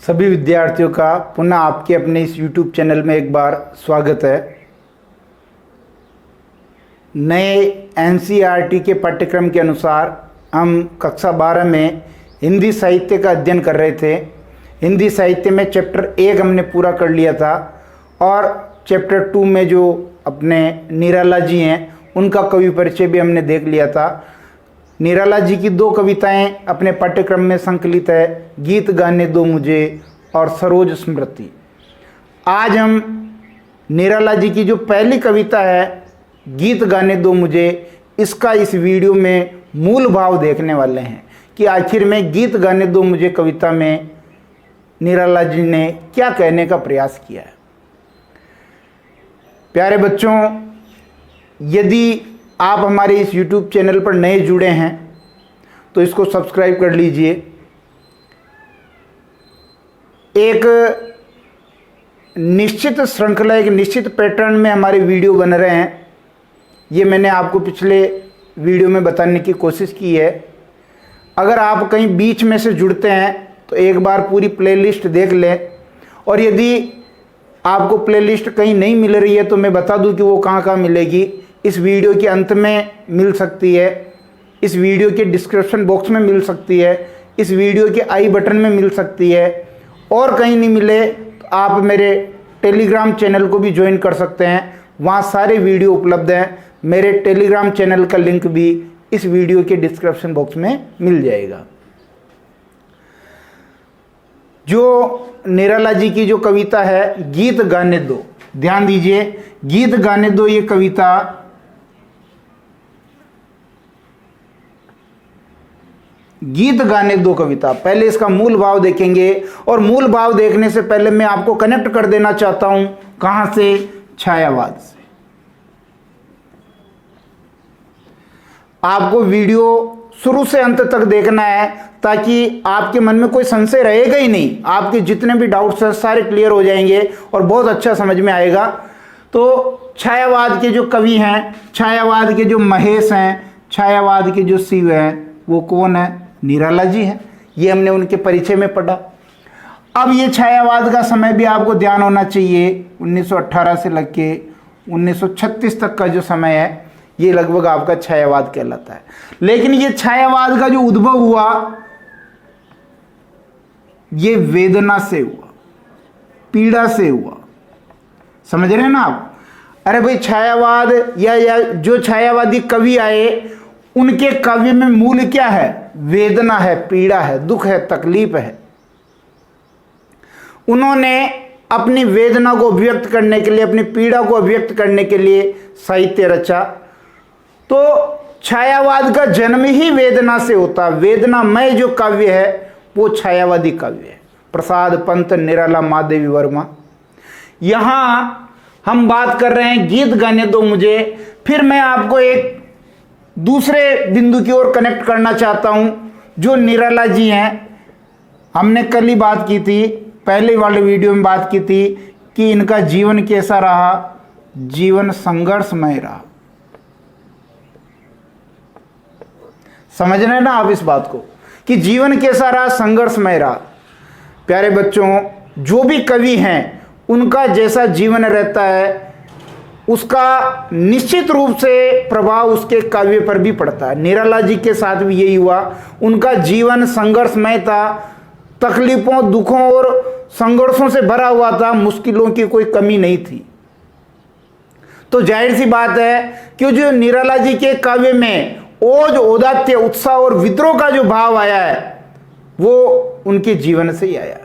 सभी विद्यार्थियों का पुनः आपके अपने इस YouTube चैनल में एक बार स्वागत है। नए NCERT के पाठ्यक्रम के अनुसार हम कक्षा 12 में हिंदी साहित्य का अध्ययन कर रहे थे। हिंदी साहित्य में चैप्टर 1 हमने पूरा कर लिया था और चैप्टर 2 में जो अपने निराला जी हैं उनका कवि परिचय भी हमने देख लिया था। निराला जी की 2 कविताएं अपने पाठ्यक्रम में संकलित है, गीत गाने दो मुझे और सरोज स्मृति। आज हम निराला जी की जो पहली कविता है गीत गाने दो मुझे, इसका इस वीडियो में मूल भाव देखने वाले हैं कि आखिर में गीत गाने दो मुझे कविता में निराला जी ने क्या कहने का प्रयास किया है। प्यारे बच्चों, यदि आप हमारे इस YouTube चैनल पर नए जुड़े हैं तो इसको सब्सक्राइब कर लीजिए। एक निश्चित श्रृंखला, एक निश्चित पैटर्न में हमारे वीडियो बन रहे हैं। ये मैंने आपको पिछले वीडियो में बताने की कोशिश की है। अगर आप कहीं बीच में से जुड़ते हैं तो एक बार पूरी प्लेलिस्ट देख लें, और यदि आपको प्लेलिस्ट कहीं नहीं मिल रही है तो मैं बता दूं कि वो कहाँ मिलेगी। इस वीडियो के अंत में मिल सकती है, इस वीडियो के डिस्क्रिप्शन बॉक्स में मिल सकती है, इस वीडियो के आई बटन में मिल सकती है, और कहीं नहीं मिले तो आप मेरे टेलीग्राम चैनल को भी ज्वाइन कर सकते हैं। वहाँ सारे वीडियो उपलब्ध हैं। मेरे टेलीग्राम चैनल का लिंक भी इस वीडियो के डिस्क्रिप्शन बॉक्स में मिल जाएगा। जो निराला जी की जो कविता है गीत गाने दो, ध्यान दीजिए, गीत गाने दो ये कविता गीत गाने दो कविता, पहले इसका मूल भाव देखेंगे। और मूल भाव देखने से पहले मैं आपको कनेक्ट कर देना चाहता हूं, कहां से? छायावाद से। आपको वीडियो शुरू से अंत तक देखना है ताकि आपके मन में कोई संशय रहेगा ही नहीं। आपके जितने भी डाउट्स हैं सारे क्लियर हो जाएंगे और बहुत अच्छा समझ में आएगा। तो छायावाद के जो कवि हैं, छायावाद के जो महेश हैं, छायावाद के जो शिव हैं, वो कौन है? निराला जी हैं। ये हमने उनके परिचय में पढ़ा। अब ये छायावाद का समय भी आपको ध्यान होना चाहिए। 1918 से लग के 1936 तक का जो समय है ये लगभग आपका छायावाद कहलाता है। लेकिन ये छायावाद का जो उद्भव हुआ ये वेदना से हुआ, पीड़ा से हुआ। समझ रहे हैं ना आप? अरे भाई, छायावाद या जो छायावादी कवि आए उनके काव्य में मूल क्या है? वेदना है, पीड़ा है, दुख है, तकलीफ है। उन्होंने अपनी वेदना को अभिव्यक्त करने के लिए, अपनी पीड़ा को अभिव्यक्त करने के लिए साहित्य रचा। तो छायावाद का जन्म ही वेदना से होता। वेदनामय जो काव्य है वो छायावादी काव्य है। प्रसाद पंत, निराला, महादेवी वर्मा। यहां हम बात कर रहे हैं गीत गाने दो मुझे। फिर मैं आपको एक दूसरे बिंदु की ओर कनेक्ट करना चाहता हूं। जो निराला जी हैं, हमने कल ही बात की थी, पहले वाले वीडियो में बात की थी कि इनका जीवन कैसा रहा। जीवन संघर्षमय रहा। समझ रहे हैं ना आप इस बात को कि जीवन कैसा रहा? संघर्षमय रहा। प्यारे बच्चों, जो भी कवि हैं उनका जैसा जीवन रहता है उसका निश्चित रूप से प्रभाव उसके काव्य पर भी पड़ता है। निराला जी के साथ भी यही हुआ। उनका जीवन संघर्षमय था, तकलीफों, दुखों और संघर्षों से भरा हुआ था। मुश्किलों की कोई कमी नहीं थी। तो जाहिर सी बात है कि जो निराला जी के काव्य में ओज, औदात्य, उत्साह और विद्रोह का जो भाव आया है वो उनके जीवन से ही आया।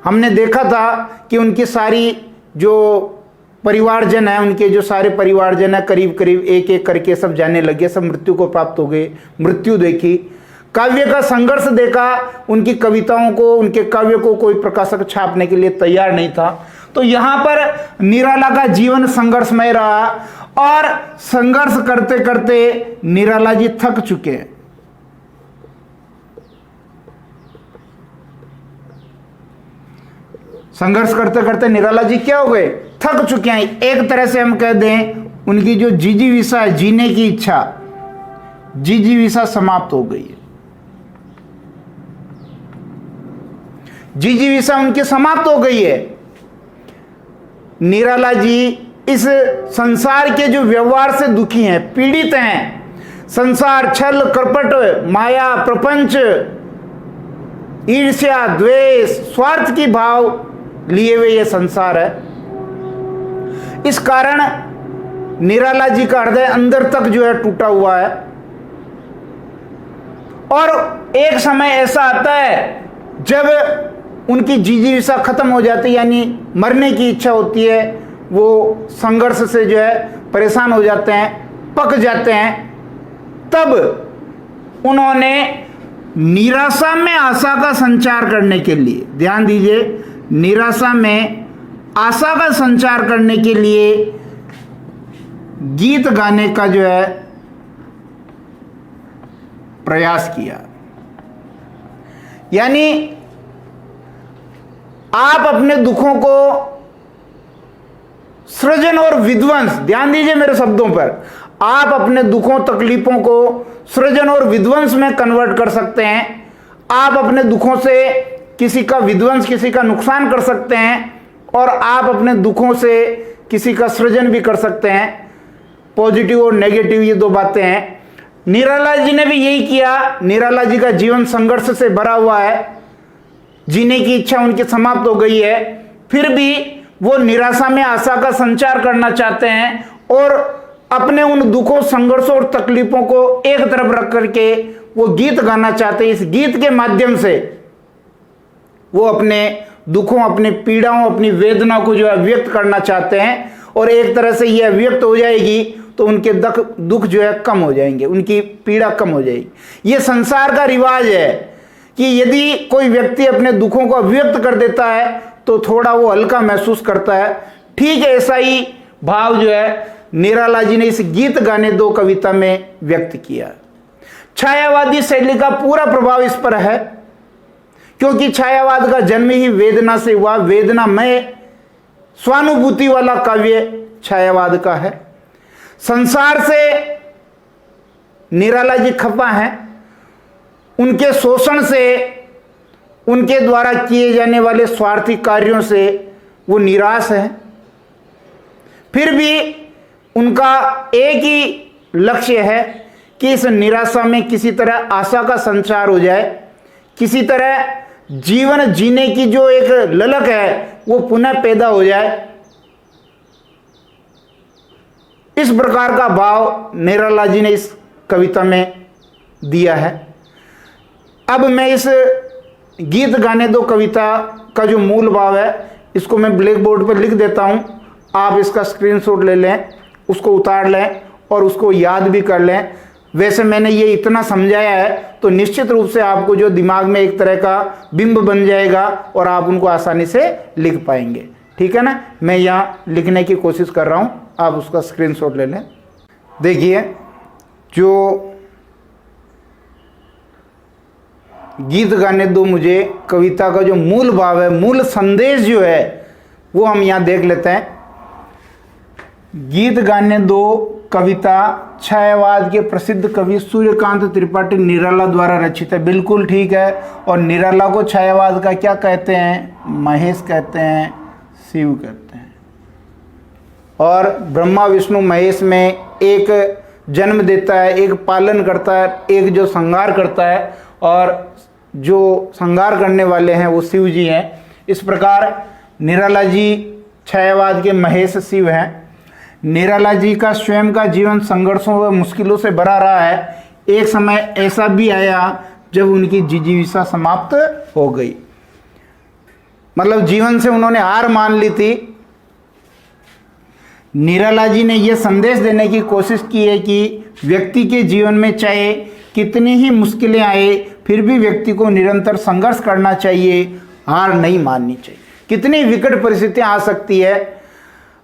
हमने देखा था कि उनकी सारी जो परिवारजन है, उनके जो सारे परिवारजन है, करीब करीब एक एक करके सब जाने लगे, सब मृत्यु को प्राप्त हो गए। मृत्यु देखी, काव्य का संघर्ष देखा। उनकी कविताओं को, उनके काव्य को कोई प्रकाशक छापने के लिए तैयार नहीं था। तो यहां पर निराला का जीवन संघर्षमय रहा और संघर्ष करते करते निराला जी थक चुके हैं। संघर्ष करते करते निराला जी क्या हो गए? थक चुके हैं। एक तरह से हम कह दें उनकी जो जिजीविषा है, जीने की इच्छा, जिजीविषा समाप्त हो गई है। जिजीविषा उनकी समाप्त हो गई है। निराला जी इस संसार के जो व्यवहार से दुखी हैं, पीड़ित हैं। संसार छल कपट माया प्रपंच ईर्ष्या द्वेष स्वार्थ की भाव लिए हुए ये संसार है। इस कारण निराला जी का हृदय अंदर तक जो है टूटा हुआ है। और एक समय ऐसा आता है जब उनकी जिजीविषा खत्म हो जाती है, यानी मरने की इच्छा होती है। वो संघर्ष से जो है परेशान हो जाते हैं, पक जाते हैं। तब उन्होंने निराशा में आशा का संचार करने के लिए, ध्यान दीजिए, निराशा में आशा का संचार करने के लिए गीत गाने का जो है प्रयास किया। यानी आप अपने दुखों को सृजन और विध्वंस, ध्यान दीजिए मेरे शब्दों पर, आप अपने दुखों तकलीफों को सृजन और विध्वंस में कन्वर्ट कर सकते हैं। आप अपने दुखों से किसी का विध्वंस, किसी का नुकसान कर सकते हैं, और आप अपने दुखों से किसी का सृजन भी कर सकते हैं। पॉजिटिव और नेगेटिव ये दो बातें हैं। निराला जी ने भी यही किया। निराला जी का जीवन संघर्ष से भरा हुआ है, जीने की इच्छा उनकी समाप्त हो गई है, फिर भी वो निराशा में आशा का संचार करना चाहते हैं और अपने उन दुखों, संघर्षों और तकलीफों को एक तरफ रख करके वो गीत गाना चाहते हैं। इस गीत के माध्यम से वो अपने दुखों, अपनी पीड़ाओं, अपनी वेदना को जो है व्यक्त करना चाहते हैं, और एक तरह से यह व्यक्त हो जाएगी तो उनके दुख जो है कम हो जाएंगे, उनकी पीड़ा कम हो जाएगी। ये संसार का रिवाज है कि यदि कोई व्यक्ति अपने दुखों को व्यक्त कर देता है तो थोड़ा वो हल्का महसूस करता है। ठीक है, ऐसा ही भाव जो है निराला जी ने इस गीत गाने दो कविता में व्यक्त किया। छायावादी शैली का पूरा प्रभाव इस पर है, क्योंकि छायावाद का जन्म ही वेदना से हुआ। वेदनामय स्वानुभूति वाला काव्य छायावाद का है। संसार से निराला जी खफा हैं, उनके शोषण से, उनके द्वारा किए जाने वाले स्वार्थी कार्यों से वो निराश है। फिर भी उनका एक ही लक्ष्य है कि इस निराशा में किसी तरह आशा का संचार हो जाए, किसी तरह जीवन जीने की जो एक ललक है वो पुनः पैदा हो जाए। इस प्रकार का भाव निराला जी ने इस कविता में दिया है। अब मैं इस गीत गाने दो कविता का जो मूल भाव है इसको मैं ब्लैक बोर्ड पर लिख देता हूं। आप इसका स्क्रीनशॉट ले लें, उसको उतार लें और उसको याद भी कर लें। वैसे मैंने ये इतना समझाया है तो निश्चित रूप से आपको जो दिमाग में एक तरह का बिंब बन जाएगा और आप उनको आसानी से लिख पाएंगे। ठीक है ना। मैं यहाँ लिखने की कोशिश कर रहा हूँ, आप उसका स्क्रीनशॉट ले लें। देखिए, जो गीत गाने दो मुझे कविता का जो मूल भाव है, मूल संदेश जो है वो हम यहाँ देख लेते हैं। गीत गाने दो कविता छायावाद के प्रसिद्ध कवि सूर्यकांत त्रिपाठी निराला द्वारा रचित है। बिल्कुल ठीक है। और निराला को छायावाद का क्या कहते हैं? महेश कहते हैं, शिव कहते हैं। और ब्रह्मा विष्णु महेश में एक जन्म देता है, एक पालन करता है, एक जो संहार करता है, और जो संहार करने वाले हैं वो शिव जी हैं। इस प्रकार निराला जी छायावाद के महेश शिव हैं। निराला जी का स्वयं का जीवन संघर्षों व मुश्किलों से भरा रहा है। एक समय ऐसा भी आया जब उनकी जिजीविषा समाप्त हो गई, मतलब जीवन से उन्होंने हार मान ली थी। निराला जी ने यह संदेश देने की कोशिश की है कि व्यक्ति के जीवन में चाहे कितनी ही मुश्किलें आए फिर भी व्यक्ति को निरंतर संघर्ष करना चाहिए, हार नहीं माननी चाहिए। कितनी विकट परिस्थितियां आ सकती है।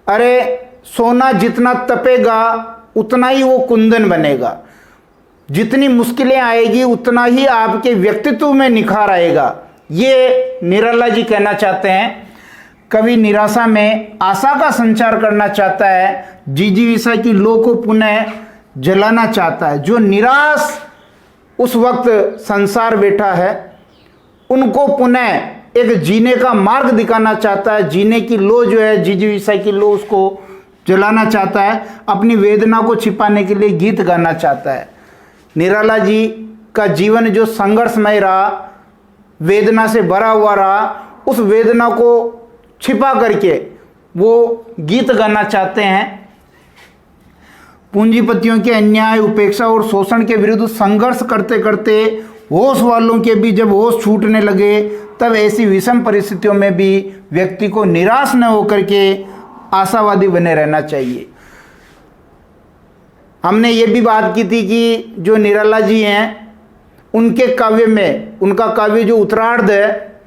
अरे सोना जितना तपेगा उतना ही वो कुंदन बनेगा। जितनी मुश्किलें आएगी उतना ही आपके व्यक्तित्व में निखार आएगा, ये निराला जी कहना चाहते हैं। कवि निराशा में आशा का संचार करना चाहता है, जिजीविषा की लौ को पुनः जलाना चाहता है। जो निराश उस वक्त संसार बैठा है उनको पुनः एक जीने का मार्ग दिखाना चाहता है, जीने की लो जो है, जिजीविषा की लो, उसको जलाना चाहता है, अपनी वेदना को छिपाने के लिए गीत गाना चाहता है। निराला जी का जीवन जो संघर्षमय रहा, वेदना से भरा हुआ रहा, उस वेदना को छिपा करके वो गीत गाना चाहते हैं। पूंजीपतियों के अन्याय, उपेक्षा और शोषण के विरुद्ध संघर्ष करते करते होश वालों के भी जब होश छूटने लगे, तब ऐसी विषम परिस्थितियों में भी व्यक्ति को निराश न होकर के आशावादी बने रहना चाहिए। हमने ये भी बात की थी कि जो निराला जी हैं, उनके काव्य में, उनका काव्य जो उत्तरार्ध है,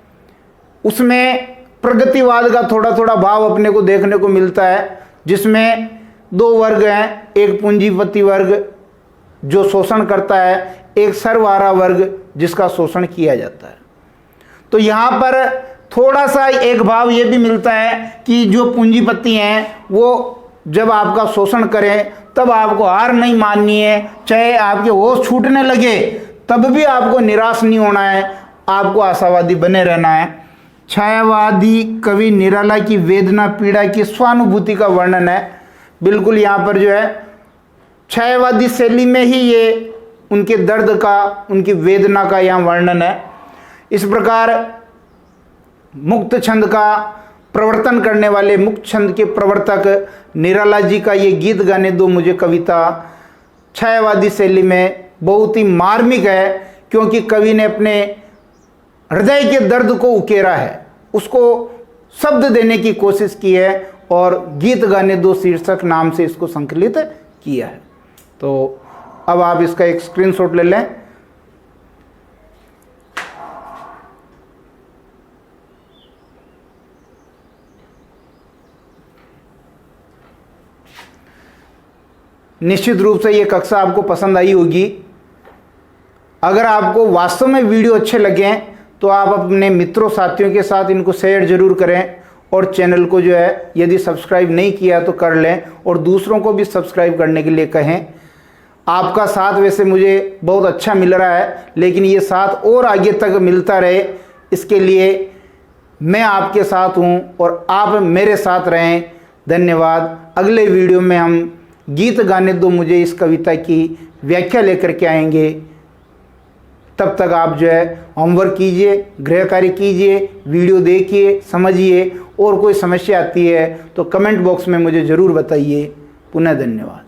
उसमें प्रगतिवाद का थोड़ा थोड़ा भाव अपने को देखने को मिलता है, जिसमें दो वर्ग हैं, एक पूंजीपति वर्ग जो शोषण करता है, एक सर्वहारा वर्ग जिसका शोषण किया जाता है। तो यहाँ पर थोड़ा सा एक भाव ये भी मिलता है कि जो पूंजीपति हैं वो जब आपका शोषण करें तब आपको हार नहीं माननी है, चाहे आपके होश छूटने लगे तब भी आपको निराश नहीं होना है, आपको आशावादी बने रहना है। छायावादी कवि निराला की वेदना पीड़ा की स्वानुभूति का वर्णन है। बिल्कुल यहाँ पर जो है छायावादी शैली में ही ये उनके दर्द का, उनकी वेदना का यहाँ वर्णन है। इस प्रकार मुक्त छंद का प्रवर्तन करने वाले, मुक्त छंद के प्रवर्तक निराला जी का ये गीत गाने दो मुझे कविता छायावादी शैली में बहुत ही मार्मिक है, क्योंकि कवि ने अपने हृदय के दर्द को उकेरा है, उसको शब्द देने की कोशिश की है और गीत गाने दो शीर्षक नाम से इसको संकलित किया है। तो अब आप इसका एक स्क्रीनशॉट ले लें। निश्चित रूप से ये कक्षा आपको पसंद आई होगी। अगर आपको वास्तव में वीडियो अच्छे लगे तो आप अपने मित्रों साथियों के साथ इनको शेयर जरूर करें, और चैनल को जो है यदि सब्सक्राइब नहीं किया तो कर लें, और दूसरों को भी सब्सक्राइब करने के लिए कहें। आपका साथ वैसे मुझे बहुत अच्छा मिल रहा है, लेकिन ये साथ और आगे तक मिलता रहे, इसके लिए मैं आपके साथ हूँ और आप मेरे साथ रहें। धन्यवाद। अगले वीडियो में हम गीत गाने दो मुझे इस कविता की व्याख्या लेकर के आएंगे। तब तक आप जो है होमवर्क कीजिए, गृह कार्य कीजिए, वीडियो देखिए, समझिए, और कोई समस्या आती है तो कमेंट बॉक्स में मुझे ज़रूर बताइए। पुनः धन्यवाद।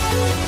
Thank you.